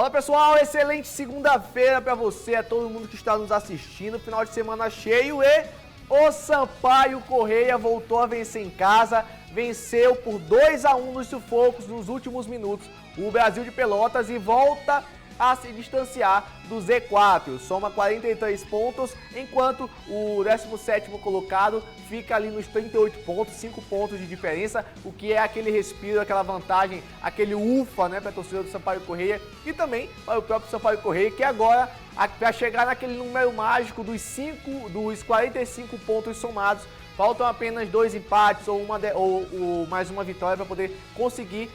Fala pessoal, excelente segunda-feira para você, a todo mundo que está nos assistindo, final de semana cheio e o Sampaio Corrêa voltou a vencer em casa, venceu por 2-1 nos sufocos nos últimos minutos o Brasil de Pelotas e volta a se distanciar do Z4, soma 43 pontos, enquanto o 17º colocado fica ali nos 38 pontos, 5 pontos de diferença, o que é aquele respiro, aquela vantagem, aquele ufa, né, para a torcida do Sampaio Corrêa e também para o próprio Sampaio Corrêa, que agora, para chegar naquele número mágico dos 45 pontos somados, faltam apenas 2 empates ou mais uma vitória para poder conseguir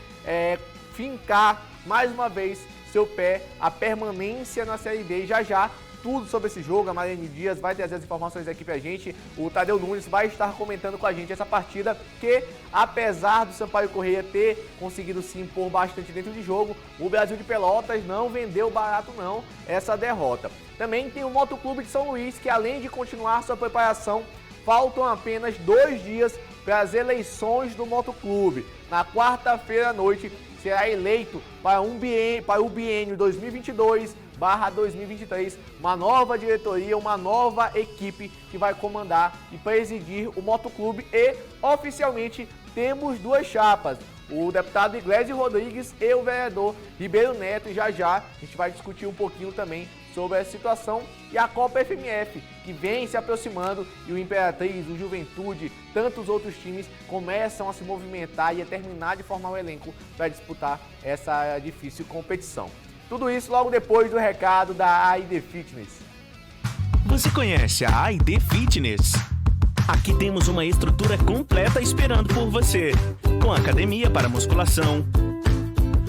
fincar mais uma vez seu pé, a permanência na Série B. Já tudo sobre esse jogo, a Marlene Dias vai trazer as informações aqui pra gente, o Tadeu Nunes vai estar comentando com a gente essa partida que, apesar do Sampaio Corrêa ter conseguido se impor bastante dentro de jogo, o Brasil de Pelotas não vendeu barato não essa derrota. Também tem o Motoclube de São Luís, que além de continuar sua preparação, faltam apenas 2 dias para as eleições do Motoclube. Na quarta-feira à noite, será eleito para o biênio 2022/2023, uma nova diretoria, uma nova equipe que vai comandar e presidir o Motoclube e, oficialmente, temos 2 chapas, o deputado Iglesias Rodrigues e o vereador Ribeiro Neto, e já a gente vai discutir um pouquinho também sobre essa situação e a Copa FMF, que vem se aproximando e o Imperatriz, o Juventude, tantos outros times começam a se movimentar e a terminar de formar o elenco para disputar essa difícil competição. Tudo isso logo depois do recado da AID Fitness. Você conhece a AID Fitness? Aqui temos uma estrutura completa esperando por você, com academia para musculação,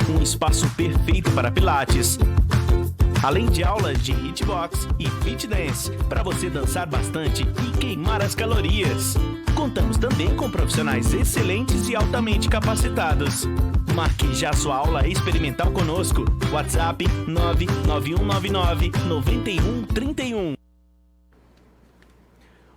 um espaço perfeito para pilates, além de aulas de hitbox e fit dance, para você dançar bastante e queimar as calorias. Contamos também com profissionais excelentes e altamente capacitados. Marque já sua aula experimental conosco. WhatsApp 99199-9131.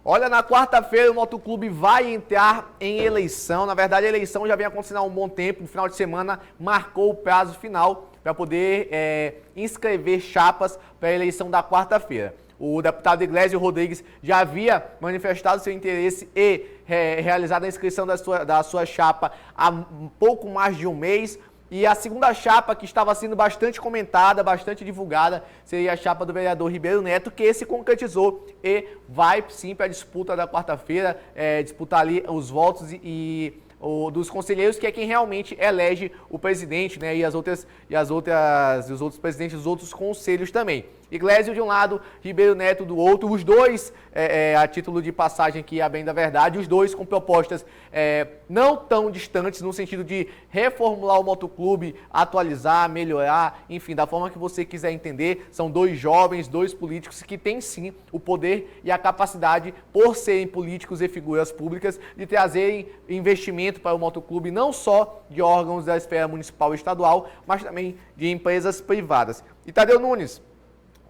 Olha, na quarta-feira o Motoclube vai entrar em eleição. Na verdade, a eleição já vem acontecendo há um bom tempo. No final de semana marcou o prazo final para poder inscrever chapas para a eleição da quarta-feira. O deputado Iglesias Rodrigues já havia manifestado seu interesse e realizado a inscrição da sua chapa há um pouco mais de um mês. E a segunda chapa, que estava sendo bastante comentada, bastante divulgada, seria a chapa do vereador Ribeiro Neto, que se concretizou e vai sim para a disputa da quarta-feira, disputar ali os votos dos conselheiros, que é quem realmente elege o presidente, né, e os outros presidentes dos outros conselhos também. Iglesias de um lado, Ribeiro Neto do outro, os dois, a título de passagem aqui, a bem da verdade, os dois com propostas não tão distantes, no sentido de reformular o Motoclube, atualizar, melhorar, enfim, da forma que você quiser entender. São 2 jovens, 2 políticos que têm sim o poder e a capacidade, por serem políticos e figuras públicas, de trazerem investimento para o Motoclube, não só de órgãos da esfera municipal e estadual, mas também de empresas privadas. E Tadeu Nunes,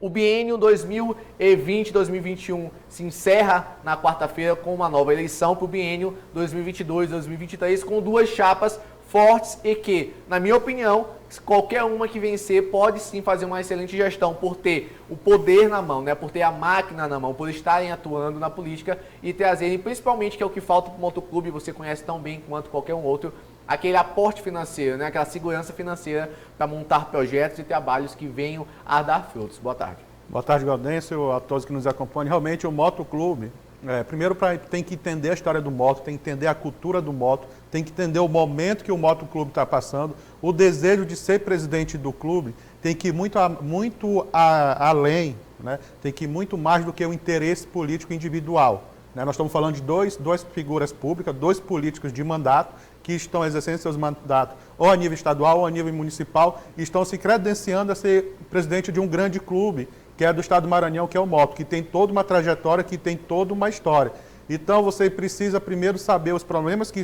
o biênio 2020-2021 se encerra na quarta-feira com uma nova eleição para o biênio 2022-2023, com 2 chapas fortes e que, na minha opinião, qualquer uma que vencer pode sim fazer uma excelente gestão por ter o poder na mão, né? Por ter a máquina na mão, por estarem atuando na política e trazerem, principalmente, que é o que falta para o Motoclube, você conhece tão bem quanto qualquer um outro, aquele aporte financeiro, né? Aquela segurança financeira para montar projetos e trabalhos que venham a dar frutos. Boa tarde. Boa tarde, Gaudêncio, a todos que nos acompanham. Realmente, o Motoclube, primeiro tem que entender a história do moto, tem que entender a cultura do moto, tem que entender o momento que o Motoclube está passando, o desejo de ser presidente do clube tem que ir muito além, né? Tem que ir muito mais do que o interesse político individual. Né? Nós estamos falando de duas figuras públicas, 2 políticos de mandato, que estão exercendo seus mandatos ou a nível estadual ou a nível municipal e estão se credenciando a ser presidente de um grande clube, que é do estado do Maranhão, que é o Moto, que tem toda uma trajetória, que tem toda uma história. Então você precisa primeiro saber os problemas que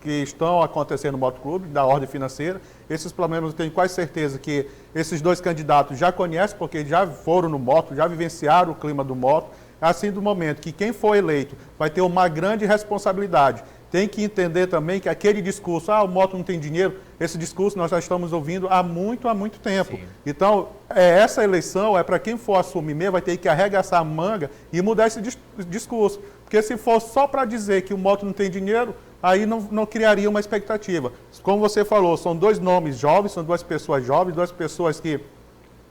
estão acontecendo no Motoclube, da ordem financeira. Esses problemas eu tenho quase certeza que esses 2 candidatos já conhecem, porque já foram no Moto, já vivenciaram o clima do Moto. Assim, do momento que quem for eleito vai ter uma grande responsabilidade tem que entender também que aquele discurso, o Moto não tem dinheiro, esse discurso nós já estamos ouvindo há muito tempo. Sim. Então, essa eleição é para quem for assumir mesmo, vai ter que arregaçar a manga e mudar esse discurso. Porque se for só para dizer que o Moto não tem dinheiro, aí não criaria uma expectativa. Como você falou, são dois nomes jovens, são duas pessoas jovens, duas pessoas que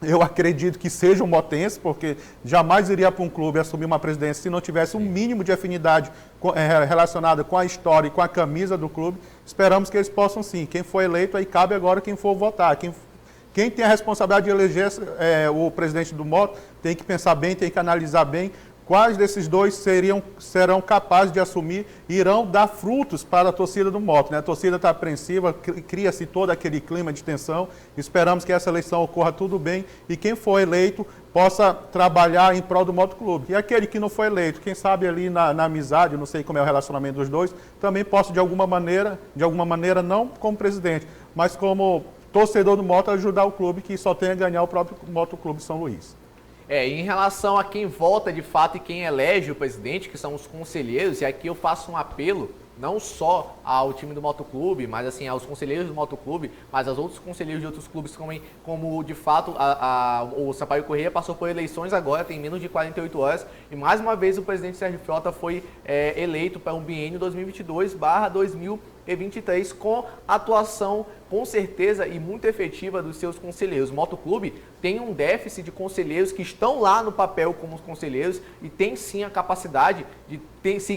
eu acredito que sejam motenses, porque jamais iria para um clube assumir uma presidência se não tivesse um mínimo de afinidade relacionada com a história e com a camisa do clube. Esperamos que eles possam sim. Quem for eleito, aí cabe agora quem for votar. Quem tem a responsabilidade de eleger o presidente do Moto tem que pensar bem, tem que analisar bem quais desses dois serão capazes de assumir e irão dar frutos para a torcida do Moto. Né? A torcida está apreensiva, cria-se todo aquele clima de tensão. Esperamos que essa eleição ocorra tudo bem e quem for eleito possa trabalhar em prol do Moto Clube. E aquele que não foi eleito, quem sabe ali na amizade, não sei como é o relacionamento dos dois, também possa de alguma maneira não como presidente, mas como torcedor do Moto ajudar o clube que só tem a ganhar o próprio Moto Clube São Luís. Em relação a quem vota de fato e quem elege o presidente, que são os conselheiros, e aqui eu faço um apelo, não só ao time do Motoclube, mas assim, aos conselheiros do Motoclube, mas aos outros conselheiros de outros clubes, como de fato o Sampaio Corrêa passou por eleições agora, tem menos de 48 horas, e mais uma vez o presidente Sérgio Frota foi eleito para um biênio 2022/2023 com atuação com certeza e muito efetiva dos seus conselheiros. O Motoclube tem um déficit de conselheiros que estão lá no papel como conselheiros e tem sim a capacidade de, se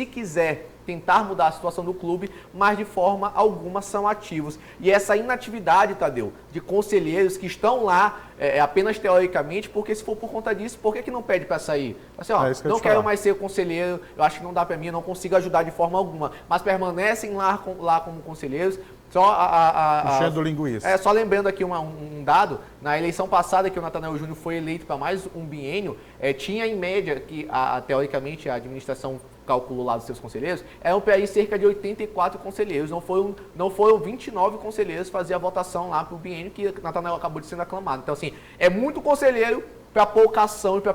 quiser, tentar mudar a situação do clube, mas de forma alguma são ativos. E essa inatividade, Tadeu, de conselheiros que estão lá apenas teoricamente, porque se for por conta disso, por que não pede para sair? Assim, não quero mais ser conselheiro, eu acho que não dá para mim, eu não consigo ajudar de forma alguma, mas permanecem lá como conselheiros. Enchendo linguiça. Só lembrando aqui um dado, na eleição passada que o Natanael Júnior foi eleito para mais um biênio, tinha em média, que teoricamente a administração calculou lá dos seus conselheiros, eram para aí cerca de 84 conselheiros, não foram 29 conselheiros fazer a votação lá para o biênio que o Natanael acabou de sendo aclamado. Então assim, é muito conselheiro para pouca ação e para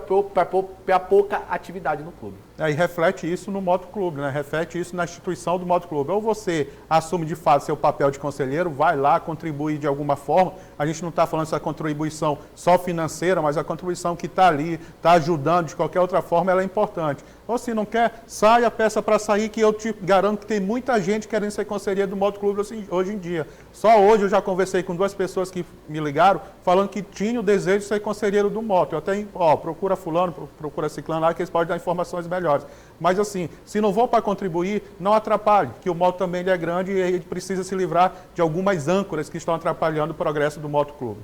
pouca atividade no clube. E reflete isso no Motoclube, né? Reflete isso na instituição do Motoclube. Ou você assume de fato seu papel de conselheiro, vai lá, contribui de alguma forma. A gente não está falando dessa contribuição só financeira, mas a contribuição que está ali, está ajudando de qualquer outra forma, ela é importante. Ou se não quer, saia, peça para sair, que eu te garanto que tem muita gente querendo ser conselheiro do Motoclube hoje em dia. Só hoje eu já conversei com duas pessoas que me ligaram, falando que tinham o desejo de ser conselheiro do Moto. Eu até, procura fulano, procura ciclano lá, que eles podem dar informações melhores. Mas assim, se não vão para contribuir, não atrapalhe, que o Moto também é grande e ele precisa se livrar de algumas âncoras que estão atrapalhando o progresso do Motoclube.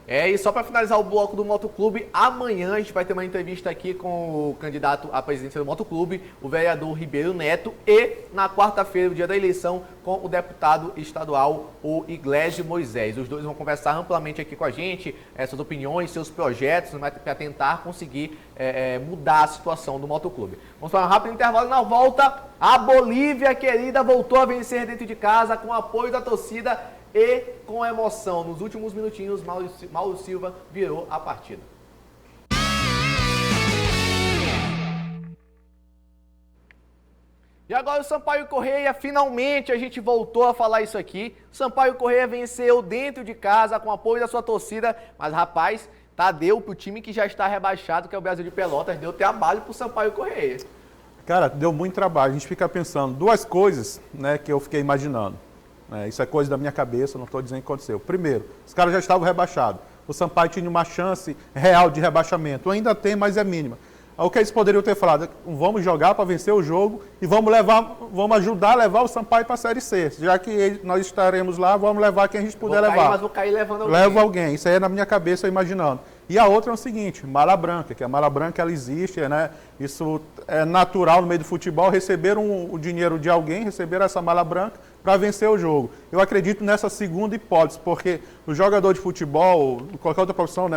E só para finalizar o bloco do Motoclube, amanhã a gente vai ter uma entrevista aqui com o candidato à presidência do Motoclube, o vereador Ribeiro Neto, e na quarta-feira, o dia da eleição, com o deputado estadual, o Iglesias Moisés. Os dois vão conversar amplamente aqui com a gente, suas opiniões, seus projetos, para tentar conseguir mudar a situação do Motoclube. Vamos para um rápido intervalo. Na volta, a Bolívia querida voltou a vencer dentro de casa com o apoio da torcida e com emoção. Nos últimos minutinhos, Mauro Silva virou a partida. E agora o Sampaio Corrêa, finalmente a gente voltou a falar isso aqui. Sampaio Corrêa venceu dentro de casa com apoio da sua torcida, mas rapaz, Tadeu, pro time que já está rebaixado, que é o Brasil de Pelotas, deu trabalho pro Sampaio Corrêa. Cara, deu muito trabalho. A gente fica pensando duas coisas, né, que eu fiquei imaginando. Isso é coisa da minha cabeça, não estou dizendo que aconteceu. Primeiro, os caras já estavam rebaixados. O Sampaio tinha uma chance real de rebaixamento. Ainda tem, mas é mínima. O que eles poderiam ter falado? Vamos jogar para vencer o jogo e vamos ajudar a levar o Sampaio para a Série C. Já que nós estaremos lá, vamos levar quem a gente puder levar. Mas vou cair levando alguém. Leva alguém. Isso aí é na minha cabeça, eu imaginando. E a outra é o seguinte, mala branca, que a mala branca ela existe, né? Isso é natural no meio do futebol, receberam o dinheiro de alguém, receberam essa mala branca para vencer o jogo. Eu acredito nessa segunda hipótese, porque o jogador de futebol, qualquer outra profissão, né?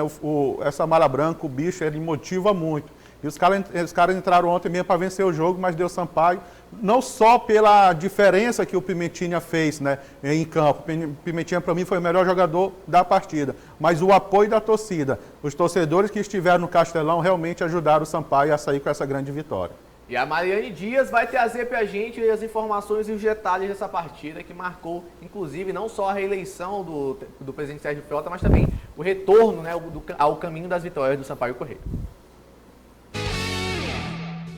Essa mala branca, o bicho, ele motiva muito. E os caras entraram ontem mesmo para vencer o jogo, mas deu Sampaio, não só pela diferença que o Pimentinha fez, né, em campo. O Pimentinha, para mim, foi o melhor jogador da partida, mas o apoio da torcida. Os torcedores que estiveram no Castelão realmente ajudaram o Sampaio a sair com essa grande vitória. E a Mariane Dias vai trazer pra gente as informações e os detalhes dessa partida que marcou, inclusive, não só a reeleição do presidente Sérgio Frota, mas também o retorno, né, ao caminho das vitórias do Sampaio Corrêa.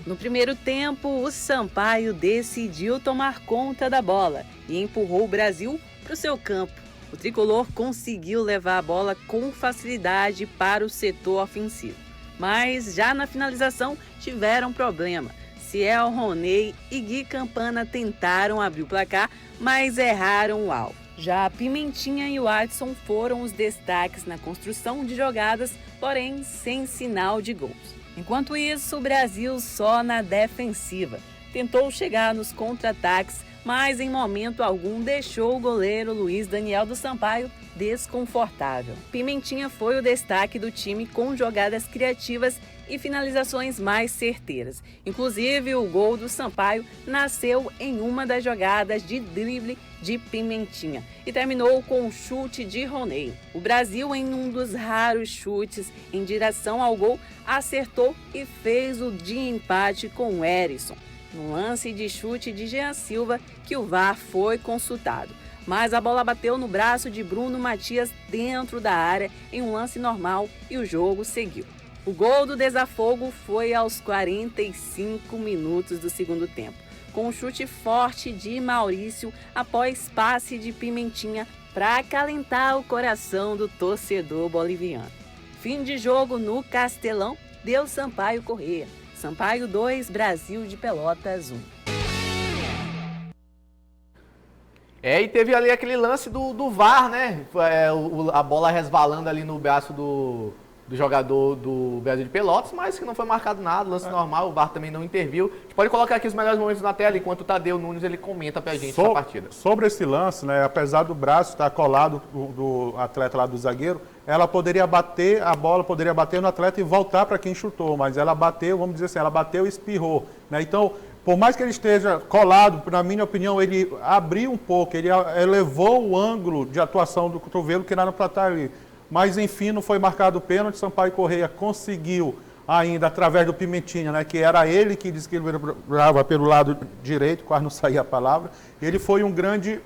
No primeiro tempo, o Sampaio decidiu tomar conta da bola e empurrou o Brasil para o seu campo. O tricolor conseguiu levar a bola com facilidade para o setor ofensivo. Mas já na finalização tiveram problema. Ciel, Roney e Gui Campana tentaram abrir o placar, mas erraram o alvo. Já Pimentinha e o Adson foram os destaques na construção de jogadas, porém sem sinal de gols. Enquanto isso, o Brasil só na defensiva. Tentou chegar nos contra-ataques, mas em momento algum deixou o goleiro Luiz Daniel do Sampaio desconfortável. Pimentinha foi o destaque do time com jogadas criativas e finalizações mais certeiras. Inclusive, o gol do Sampaio nasceu em uma das jogadas de drible de Pimentinha e terminou com um chute de Roney. O Brasil, em um dos raros chutes em direção ao gol, acertou e fez o de empate com o Erisson, no lance de chute de Jean Silva, que o VAR foi consultado. Mas a bola bateu no braço de Bruno Matias dentro da área em um lance normal e o jogo seguiu. O gol do desafogo foi aos 45 minutos do segundo tempo, com um chute forte de Maurício após passe de Pimentinha para acalentar o coração do torcedor boliviano. Fim de jogo no Castelão, deu Sampaio Corrêa. Sampaio 2, Brasil de Pelotas 1. E teve ali aquele lance do VAR, né? A bola resvalando ali no braço do jogador do Brasil de Pelotas, mas que não foi marcado nada, lance normal, o VAR também não interviu. A gente pode colocar aqui os melhores momentos na tela, enquanto o Tadeu Nunes ele comenta pra gente essa partida. Sobre esse lance, né, apesar do braço estar colado do atleta lá do zagueiro, ela poderia bater, a bola poderia bater no atleta e voltar para quem chutou, mas ela bateu, vamos dizer assim, ela bateu e espirrou, né? Então, por mais que ele esteja colado, na minha opinião, ele abriu um pouco, ele elevou o ângulo de atuação do cotovelo que era para estar ali. Mas, enfim, não foi marcado o pênalti. Sampaio Corrêa conseguiu ainda, através do Pimentinha, né, que era ele que disse que ele virava pelo lado direito, quase não saía a palavra. Ele foi um grande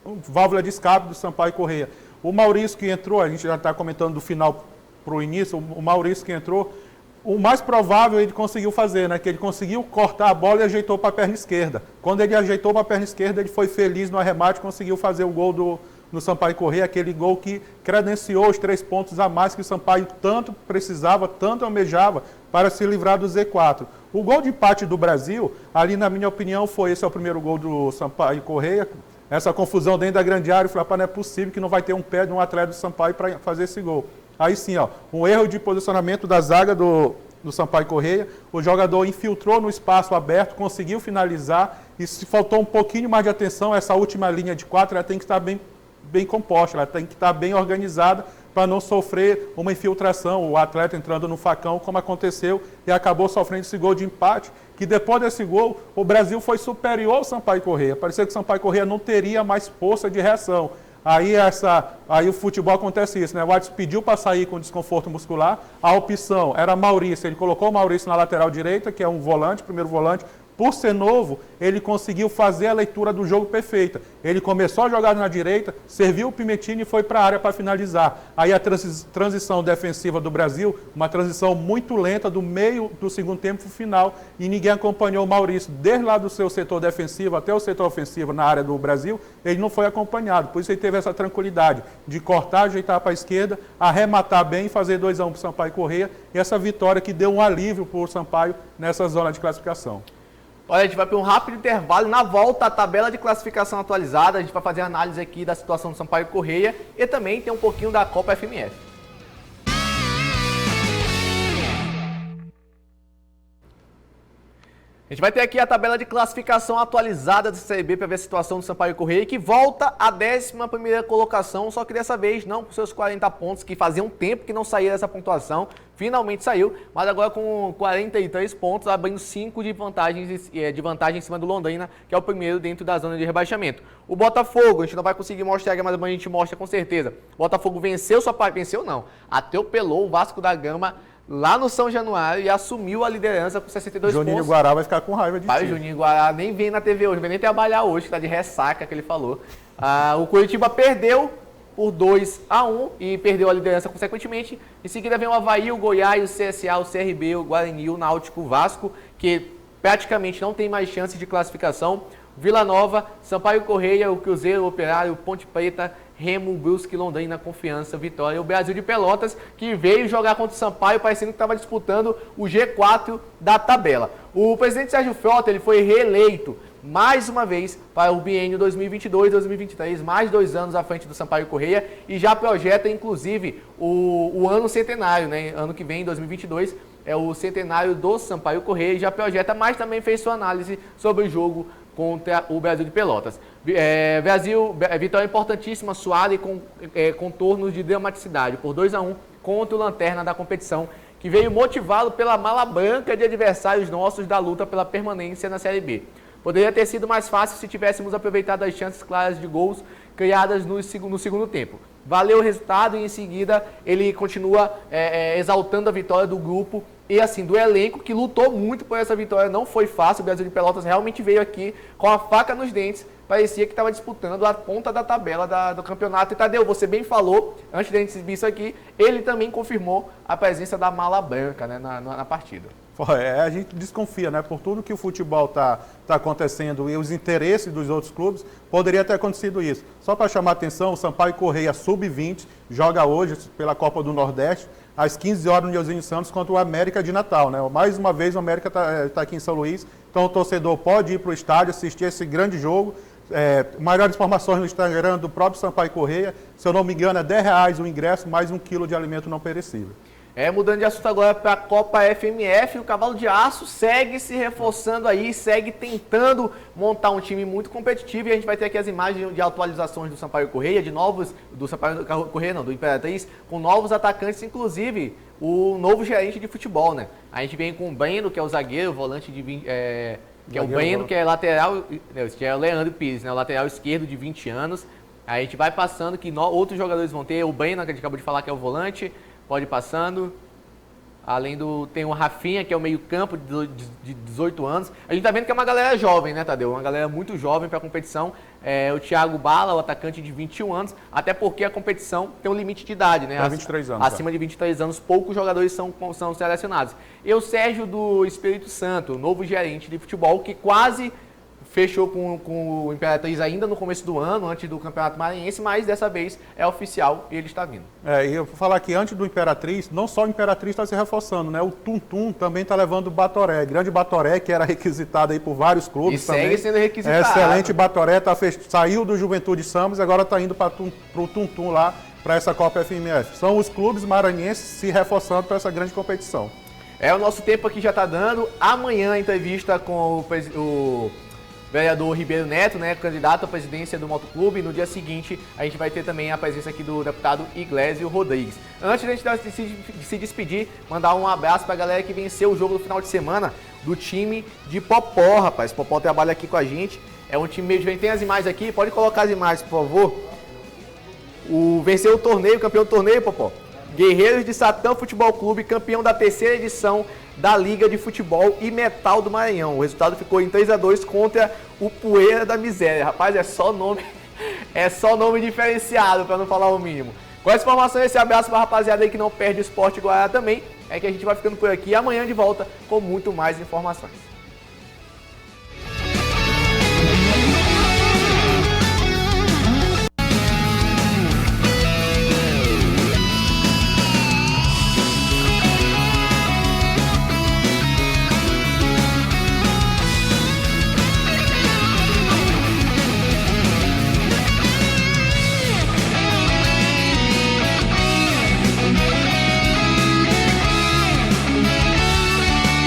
válvula de escape do Sampaio Corrêa. O Maurício que entrou, a gente já está comentando do final para o início, o Maurício que entrou, o mais provável ele conseguiu fazer, né, que ele conseguiu cortar a bola e ajeitou para a perna esquerda. Quando ele ajeitou para a perna esquerda, ele foi feliz no arremate, conseguiu fazer o gol no Sampaio Corrêa, aquele gol que credenciou os 3 pontos a mais que o Sampaio tanto precisava, tanto almejava para se livrar do Z4. O gol de empate do Brasil, ali na minha opinião, esse é o primeiro gol do Sampaio Corrêa. Essa confusão dentro da grande área, eu falei, não é possível que não vai ter um pé de um atleta do Sampaio para fazer esse gol. Aí sim, um erro de posicionamento da zaga do Sampaio Corrêa, o jogador infiltrou no espaço aberto, conseguiu finalizar, e se faltou um pouquinho mais de atenção, essa última linha de 4, ela tem que estar bem composta, ela tem que estar bem organizada para não sofrer uma infiltração, o atleta entrando no facão, como aconteceu, e acabou sofrendo esse gol de empate, que depois desse gol, o Brasil foi superior ao Sampaio Corrêa. Parecia que o Sampaio Corrêa não teria mais força de reação. Aí o futebol acontece isso, né? O Adson pediu para sair com desconforto muscular, a opção era Maurício, ele colocou o Maurício na lateral direita, que é um volante, primeiro volante. Por ser novo, ele conseguiu fazer a leitura do jogo perfeita. Ele começou a jogar na direita, serviu o Pimentinha e foi para a área para finalizar. Aí a transição defensiva do Brasil, uma transição muito lenta do meio do segundo tempo para o final, e ninguém acompanhou o Maurício. Desde lá do seu setor defensivo até o setor ofensivo na área do Brasil, ele não foi acompanhado. Por isso ele teve essa tranquilidade de cortar, ajeitar para a esquerda, arrematar bem e fazer 2-1 para o Sampaio Corrêa. E essa vitória que deu um alívio para o Sampaio nessa zona de classificação. Olha, a gente vai para um rápido intervalo. Na volta, a tabela de classificação atualizada. A gente vai fazer análise aqui da situação do Sampaio Corrêa e também tem um pouquinho da Copa FMF. A gente vai ter aqui a tabela de classificação atualizada da Série B para ver a situação do Sampaio Corrêa, que volta à 11ª colocação, só que dessa vez não com seus 40 pontos, que fazia um tempo que não saía dessa pontuação, finalmente saiu, mas agora com 43 pontos, abrindo 5 de vantagem em cima do Londrina, que é o primeiro dentro da zona de rebaixamento. O Botafogo, a gente não vai conseguir mostrar aqui, mas a gente mostra com certeza. O Botafogo venceu, atropelou o Vasco da Gama lá no São Januário e assumiu a liderança com 62 Juninho pontos. Guará vai ficar com raiva de Pai, ti. o Juninho Guará nem vem na TV hoje, não vem nem trabalhar hoje, que tá de ressaca, que ele falou. O Curitiba perdeu por 2-1 e perdeu a liderança consequentemente. Em seguida vem o Avaí, o Goiás, o CSA, o CRB, o Guarani, o Náutico, o Vasco, que praticamente não tem mais chance de classificação. Vila Nova, Sampaio Correia, o Cruzeiro, o Operário, o Ponte Preta, Remo, Brusque, Londrina, Confiança, Vitória, o Brasil de Pelotas, que veio jogar contra o Sampaio, parecendo que estava disputando o G4 da tabela. O presidente Sérgio Frota, ele foi reeleito mais uma vez para o biênio 2022-2023, mais 2 anos à frente do Sampaio Correia, e já projeta, inclusive, o ano centenário, né? Ano que vem, 2022, é o centenário do Sampaio Correia, e já projeta, mas também fez sua análise sobre o jogo contra o Brasil de Pelotas. Vitória importantíssima, suada e com contornos de dramaticidade, por 2-1 contra o Lanterna da competição, que veio motivá-lo pela mala branca de adversários nossos da luta pela permanência na Série B. Poderia ter sido mais fácil se tivéssemos aproveitado as chances claras de gols criadas no segundo tempo. Valeu o resultado e em seguida ele continua exaltando a vitória do grupo e assim, do elenco que lutou muito por essa vitória. Não foi fácil, o Brasil de Pelotas realmente veio aqui com a faca nos dentes, parecia que estava disputando a ponta da tabela do campeonato. E Tadeu, você bem falou, antes de a gente exibir isso aqui, ele também confirmou a presença da mala branca, né, na partida. A gente desconfia, né? Por tudo que o futebol tá acontecendo e os interesses dos outros clubes, poderia ter acontecido isso. Só para chamar a atenção, o Sampaio Correia Sub-20 joga hoje pela Copa do Nordeste, às 15 horas no Nilzinho Santos contra o América de Natal, né? Mais uma vez o América tá aqui em São Luís, então o torcedor pode ir para o estádio, assistir esse grande jogo. Maiores informações no Instagram do próprio Sampaio Correia, se eu não me engano é R$10 o ingresso, mais 1 quilo de alimento não perecível. Mudando de assunto agora para a Copa FMF, o Cavalo de Aço segue se reforçando aí, segue tentando montar um time muito competitivo, e a gente vai ter aqui as imagens de atualizações do Sampaio Correia, do Imperatriz, com novos atacantes, inclusive o novo gerente de futebol, né? A gente vem com o Breno, que é o zagueiro, o volante de 20, que é o Breno, que é lateral, que é o Leandro Pires, né? O lateral esquerdo de 20 anos. Aí a gente vai passando que outros jogadores vão ter, o Breno, que a gente acabou de falar, que é o volante. Pode ir passando. Além tem o Rafinha, que é o meio-campo de 18 anos. A gente tá vendo que é uma galera jovem, né, Tadeu? Uma galera muito jovem para a competição. O Thiago Bala, o atacante de 21 anos, até porque a competição tem um limite de idade, né? 23 anos. Acima de 23 anos, poucos jogadores são selecionados. E o Sérgio do Espírito Santo, novo gerente de futebol, que quase fechou com o Imperatriz ainda no começo do ano, antes do Campeonato Maranhense, mas dessa vez é oficial e ele está vindo. E eu vou falar que antes do Imperatriz, não só o Imperatriz está se reforçando, né? O Tum Tum também está levando o Batoré, grande Batoré, que era requisitado aí por vários clubes. E também. Segue sendo requisitado. Excelente Batoré, saiu do Juventude Sambas e agora está indo para o Tum Tum lá, para essa Copa FMF. São os clubes maranhenses se reforçando para essa grande competição. O nosso tempo aqui já está dando. Amanhã a entrevista com o vereador Ribeiro Neto, né, candidato à presidência do Motoclube. No dia seguinte, a gente vai ter também a presença aqui do deputado Iglesio Rodrigues. Antes de a gente se despedir, mandar um abraço para a galera que venceu o jogo do final de semana do time de Popó, rapaz. Popó trabalha aqui com a gente. É um time meio diferente. Tem as imagens aqui, pode colocar as imagens, por favor. Venceu o torneio, campeão do torneio, Popó. Guerreiros de Satã Futebol Clube, campeão da 3ª edição da Liga de Futebol e Metal do Maranhão. O resultado ficou em 3-2 contra o Poeira da Miséria. Rapaz, é só nome diferenciado, para não falar o mínimo. Com essa informação, esse abraço para a rapaziada aí que não perde o Esporte Guará também. É que a gente vai ficando por aqui. Amanhã de volta com muito mais informações.